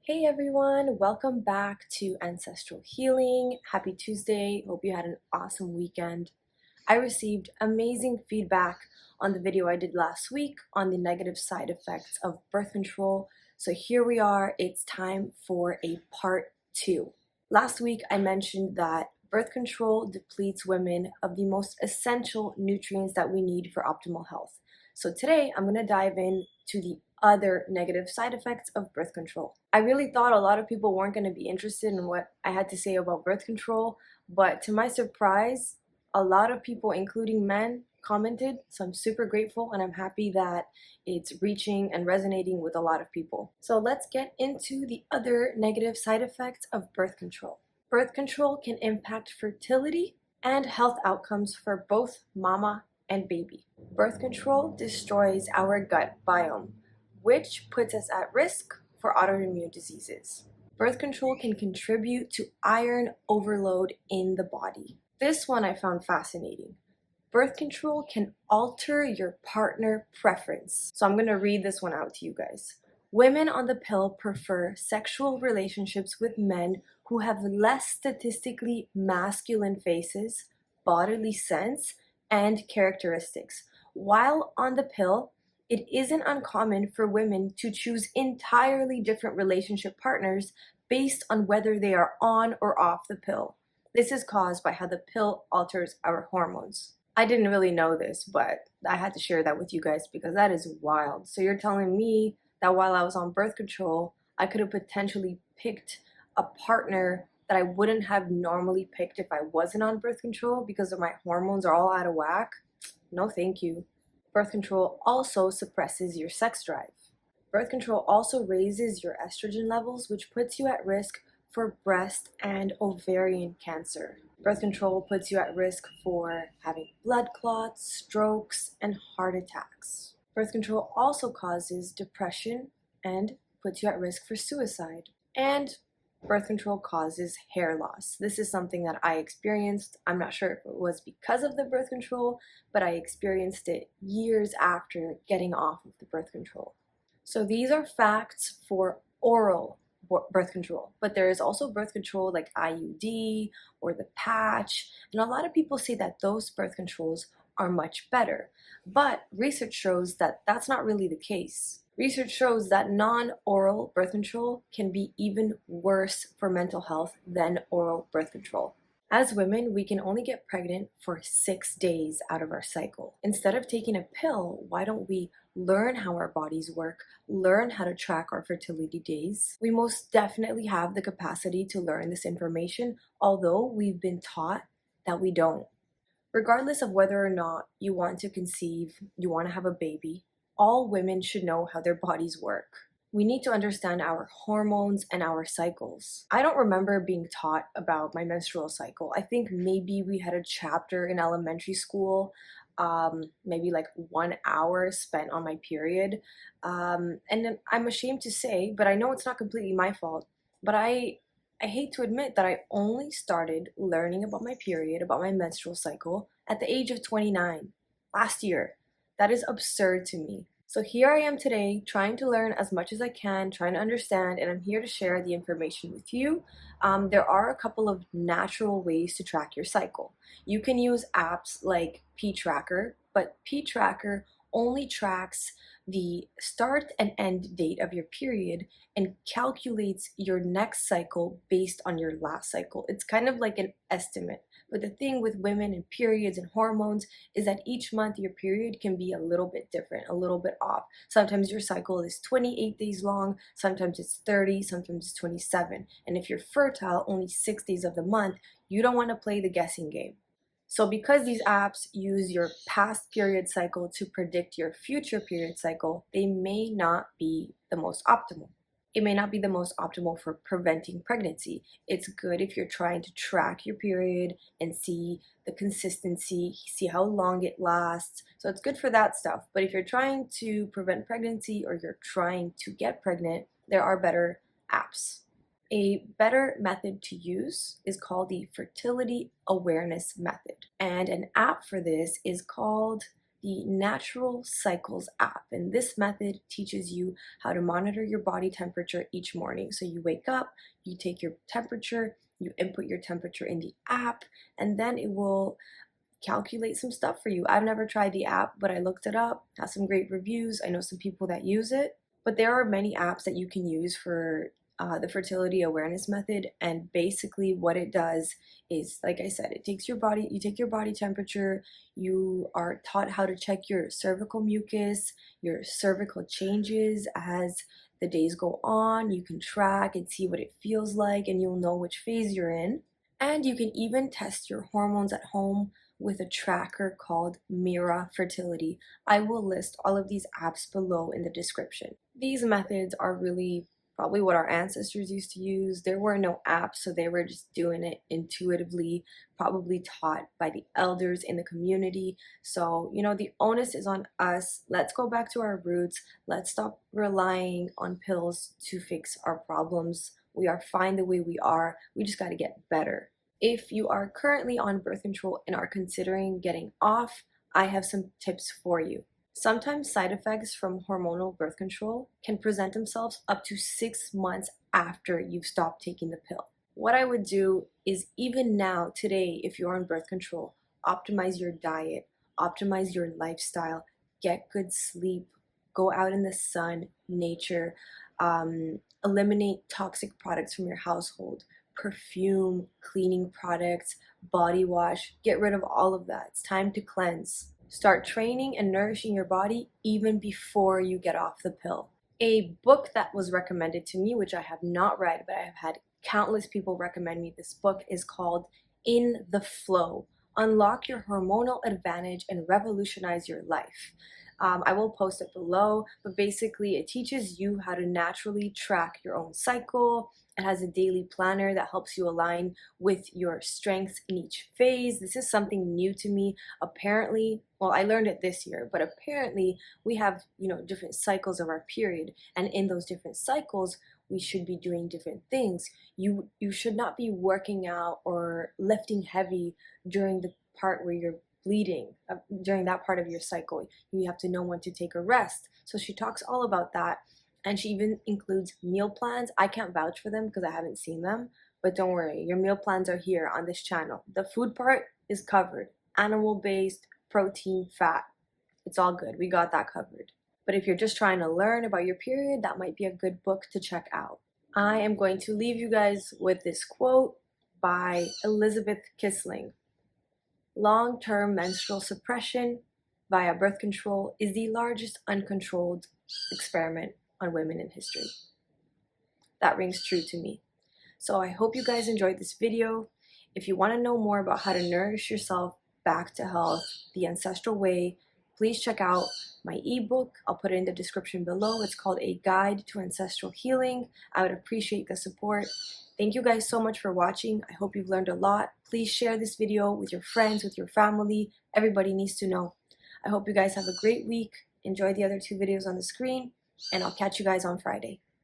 Hey everyone, welcome back to Ancestral Healing. Happy Tuesday. Hope you had an awesome weekend. I received amazing feedback on the video I did last week on the negative side effects of birth control. So here we are. It's time for a part 2. Last week I mentioned that birth control depletes women of the most essential nutrients that we need for optimal health. So today I'm going to dive into the other negative side effects of birth control. I really thought a lot of people weren't going to be interested in what I had to say about birth control, but to my surprise, a lot of people, including men, commented. So I'm super grateful and I'm happy that it's reaching and resonating with a lot of people. So let's get into the other negative side effects of birth control. Birth control can impact fertility and health outcomes for both mama and baby. Birth control destroys our gut biome, which puts us at risk for autoimmune diseases. Birth control can contribute to iron overload in the body. This one I found fascinating. Birth control can alter your partner preference. So I'm going to read this one out to you guys. Women on the pill prefer sexual relationships with men who have less statistically masculine faces, bodily sense, and characteristics. While on the pill, it isn't uncommon for women to choose entirely different relationship partners based on whether they are on or off the pill. This is caused by how the pill alters our hormones. I didn't really know this, but I had to share that with you guys because that is wild. So you're telling me that while I was on birth control, I could have potentially picked a partner that I wouldn't have normally picked if I wasn't on birth control because of my hormones are all out of whack? No, thank you. Birth control also suppresses your sex drive. Birth control also raises your estrogen levels, which puts you at risk for breast and ovarian cancer. Birth control puts you at risk for having blood clots, strokes, and heart attacks. Birth control also causes depression and puts you at risk for suicide. And birth control causes hair loss. This is something that I experienced. I'm not sure if it was because of the birth control, but I experienced it years after getting off of the birth control. So these are facts for oral birth control, but there is also birth control like IUD or the patch, and a lot of people say that those birth controls are much better, but research shows that that's not really the case. Research shows that non-oral birth control can be even worse for mental health than oral birth control. As women, we can only get pregnant for 6 days out of our cycle. Instead of taking a pill, why don't we learn how our bodies work, learn how to track our fertility days? We most definitely have the capacity to learn this information, although we've been taught that we don't. Regardless of whether or not you want to conceive, you want to have a baby, all women should know how their bodies work. We need to understand our hormones and our cycles. I don't remember being taught about my menstrual cycle. I think maybe we had a chapter in elementary school, maybe like 1 hour spent on my period. And then I'm ashamed to say, but I know it's not completely my fault, but I hate to admit that I only started learning about my period, about my menstrual cycle, at the age of 29, last year. That is absurd to me. So here I am today, trying to learn as much as I can, trying to understand, and I'm here to share the information with you. There are a couple of natural ways to track your cycle. You can use apps like P-Tracker, but P-Tracker only tracks the start and end date of your period and calculates your next cycle based on your last cycle. It's kind of like an estimate. But the thing with women and periods and hormones is that each month your period can be a little bit different, a little bit off. Sometimes your cycle is 28 days long, sometimes it's 30, sometimes it's 27. And if you're fertile only 6 days of the month, you don't want to play the guessing game. So because these apps use your past period cycle to predict your future period cycle, they may not be the most optimal. It may not be the most optimal for preventing pregnancy. It's good if you're trying to track your period and see the consistency, see how long it lasts. So it's good for that stuff. But if you're trying to prevent pregnancy or you're trying to get pregnant, there are better apps. A better method to use is called the Fertility Awareness Method. And an app for this is called the Natural Cycles app. And this method teaches you how to monitor your body temperature each morning. So you wake up, you take your temperature, you input your temperature in the app, and then it will calculate some stuff for you. I've never tried the app, but I looked it up, has some great reviews. I know some people that use it, but there are many apps that you can use for the fertility awareness method. And basically what it does is, like I said, it takes your body, you take your body temperature, you are taught how to check your cervical mucus, your cervical changes as the days go on. You can track and see what it feels like, and you'll know which phase you're in. And you can even test your hormones at home with a tracker called Mira Fertility. I will list all of these apps below in the description. These methods are really probably what our ancestors used to use. There were no apps, so they were just doing it intuitively, probably taught by the elders in the community. So, the onus is on us. Let's go back to our roots. Let's stop relying on pills to fix our problems. We are fine the way we are. We just got to get better. If you are currently on birth control and are considering getting off, I have some tips for you. Sometimes side effects from hormonal birth control can present themselves up to 6 months after you've stopped taking the pill. What I would do is, even now, today, if you're on birth control, optimize your diet, optimize your lifestyle, get good sleep, go out in the sun, nature, eliminate toxic products from your household, perfume, cleaning products, body wash. Get rid of all of that. It's time to cleanse. Start training and nourishing your body even before you get off the pill. A book that was recommended to me, which I have not read, but I have had countless people recommend me this book, is called In the Flow. Unlock your hormonal advantage and revolutionize your life. I will post it below, but basically it teaches you how to naturally track your own cycle. It has a daily planner that helps you align with your strengths in each phase. This is something new to me. Apparently, well, I learned it this year, but apparently we have, different cycles of our period. And in those different cycles, we should be doing different things. You should not be working out or lifting heavy during the part where you're bleeding, during that part of your cycle. You have to know when to take a rest. So she talks all about that. And she even includes meal plans. I can't vouch for them because I haven't seen them, but don't worry, your meal plans are here on this channel. The food part is covered. Animal-based, protein, fat. It's all good. We got that covered. But if you're just trying to learn about your period, that might be a good book to check out. I am going to leave you guys with this quote by Elizabeth Kissling. Long-term menstrual suppression via birth control is the largest uncontrolled experiment on women in history. That rings true to me. So I hope you guys enjoyed this video. If you want to know more about how to nourish yourself back to health the ancestral way, please check out my ebook. I'll put it in the description below. It's called A Guide to Ancestral Healing. I would appreciate the support. Thank you guys so much for watching. I hope you've learned a lot. Please share this video with your friends, with your family. Everybody needs to know. I hope you guys have a great week. Enjoy the other 2 videos on the screen, and I'll catch you guys on Friday.